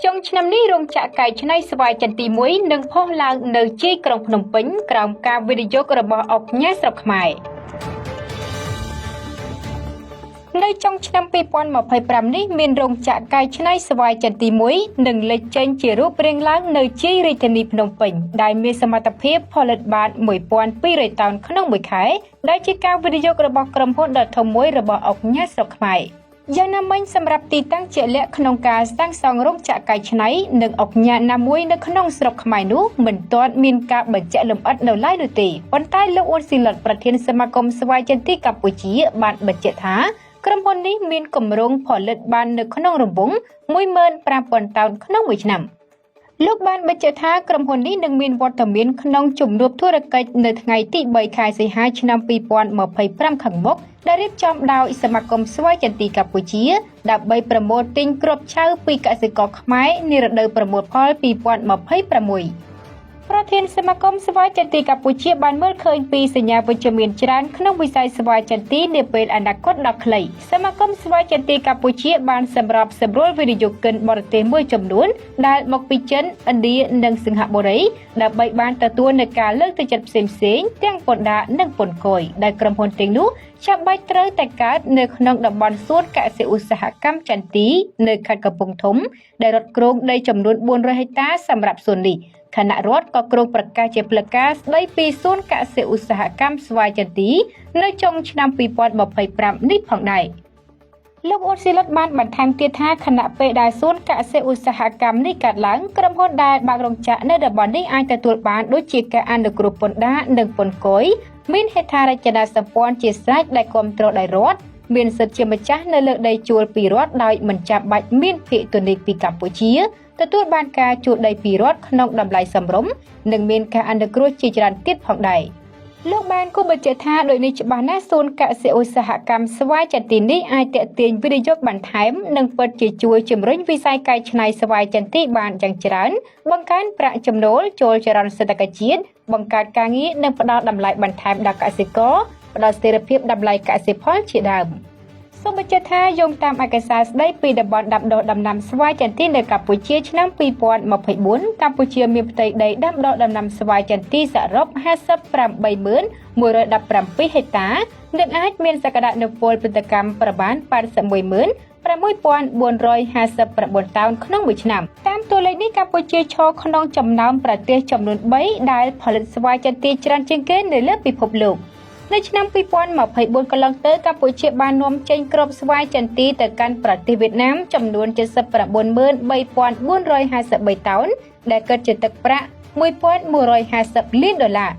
ចុងឆ្នាំនេះរោងចក្រកែច្នៃស្វាយចន្ទីមួយនឹងផុសឡើងនៅជាយក្រុងភ្នំពេញក្រោមការវិនិយោគរបស់អង្គការស្រុកខ្មែរនៅចុងឆ្នាំ2025នេះមានរោងចក្រកែច្នៃស្វាយចន្ទីមួយនឹងលេចចេញជារូបរាងឡើងនៅជាយរាជធានីភ្នំពេញដែលមានសមត្ថភាពផលិតបាន1200តោនក្នុងមួយខែដែលជាការវិនិយោគរបស់ក្រុមហ៊ុនដ៏ធំមួយរបស់អង្គការស្រុកខ្មែរយ៉ាងណាមិញសម្រាប់ទីតាំងជាក់លាក់ក្នុងការសាងសង់រោងចក្រកែច្នៃនិងអង្គការណាមួយនៅក្នុងស្រុកខ្មែរនោះមិនទាន់មានការបញ្ជាក់លម្អិតនៅឡើយនោះទេប៉ុន្តែលោកអ៊ុនស៊ីលតប្រធានសមាគមស្វាយចន្ទីកម្ពុជាបានបញ្ជាក់ថាក្រុមហ៊ុននេះមានគម្រោងផលិតបាននៅក្នុងរង្វង់ 15,000 តោនក្នុងមួយឆ្នាំលោកបានបញ្ជាក់ថាក្រុមហ៊ុននេះនឹងមានវត្តមានក្នុងជំនួបធុរកិច្ចនៅថ្ងៃទី3ខែសីហាឆ្នាំ2025ខាងមុខដែលរៀបចំដោយសមាគមស្វាយចន្ទីកម្ពុជាដើម្បីប្រមូលទិញគ្រាប់ឆៅពីកសិករខ្មែរនារដូវប្រមូលផល2026ប្រធានសមាគមស្វាយចន្ទីកម្ពុជាបានមើលឃើញពីសញ្ញាវិជ្ជមានច្រើនក្នុងវិស័យស្វាយចន្ទីនាពេលអនាគតដ៏ខ្លីសមាគមស្វាយចន្ទីកម្ពុជាបានសម្របសម្រួលវិនិយោគិនបរទេសមួយចំនួនដែលមកពីចិនឥណ្ឌានិងសិង្ហបុរីដើម្បីបានទទួលនូវការលើកទឹកចិត្តផ្សេងៗទាំងពន្ធដារនិងពន្ធគយដែលក្រុមហ៊ុនទាំងនោះចាំបាច់ត្រូវតែកើតនៅក្នុងតំបន់សួនកសិឧស្សាហកម្មចន្ទីនៅខេត្តកំពង់ធំដែលរដ្ឋគ្រងដីចំនួន400ហិកតាសម្រាប់សួននេះគណៈរដ្ឋក៏គ្រោងប្រកាសជាផ្លូវការស្ដីពីសួនកសិឧស្សាហកម្មស្វាយចន្ទីនៅចុងឆ្នាំ2025នេះផងដែរលោកអ៊ុនស៊ីលតបានបន្ថែមទៀតថាខណៈពេលដែលសួនកសិឧស្សាហកម្មនេះកើតឡើងក្រុមហ៊ុនដែលបើករោងចក្រនៅតំបន់នេះអាចទទួលបានដូចជាការអនុគ្រោះពន្ធដារនិងពន្ធគយមានហេដ្ឋារចនាសម្ព័ន្ធជាស្រេចដែលគ្រប់គ្រងដោយរដ្ឋមានសិទ្ធិជាម្ចាស់នៅលើដីជួលពីរដ្ឋដោយមិនចាំបាច់មានភាគទនិកពីកម្ពុជាទទួលបានការជួលដីពីរដ្ឋក្នុងតម្លៃសមរម្យនិងមានការអនុគ្រោះជាច្រើនទៀតផងដែរលោកបានគូបញ្ជាក់ថាដោយនេះច្បាស់ណាស់សួនកសិឧស្សាហកម្មស្វាយចន្ទីនេះអាចទាក់ទាញវិនិយោគបន្ថែមនិងពិតជាជួយជំរុញវិស័យកែច្នៃស្វាយចន្ទីបានយ៉ាងច្រើនបង្កើនប្រាក់ចំណូលចូលចរន្តសេដ្ឋកិច្ចជាតិបង្កើតការងារនិងផ្ដល់តម្លៃបន្ថែមដល់កសិករផ្ដល់ស្ថិរភាពតម្លៃកសិផលជាដើមសូមបញ្ជាក់ថាយោងតាមឯកសារស្ដីពីតំបន់ដាំដុះដំណាំស្វាយចន្ទីនៅកម្ពុជាឆ្នាំ2024កម្ពុជាមានផ្ទៃដីដាំដុះដំណាំស្វាយចន្ទីសរុប 58,117 ហិកតានិងអាចមានសក្តានុពលផលិតកម្មប្រមាណ 81,6459 តោនក្នុងមួយឆ្នាំតាមតួលេខនេះកម្ពុជាឈរក្នុងចំណោមប្រទេសចំនួន3ដែលផលិតស្វាយចន្ទីច្រើនជាងគេនៅលើពិភពលោកនៅឆ្នាំ2024កន្លងទៅកម្ពុជាបាននាំចេញគ្រាប់ស្វាយចន្ទីទៅកាន់ប្រទេសវៀតណាមចំនួន 79,353 តោនដែលគិតជាទឹកប្រាក់ 1,150 លានដុល្លារ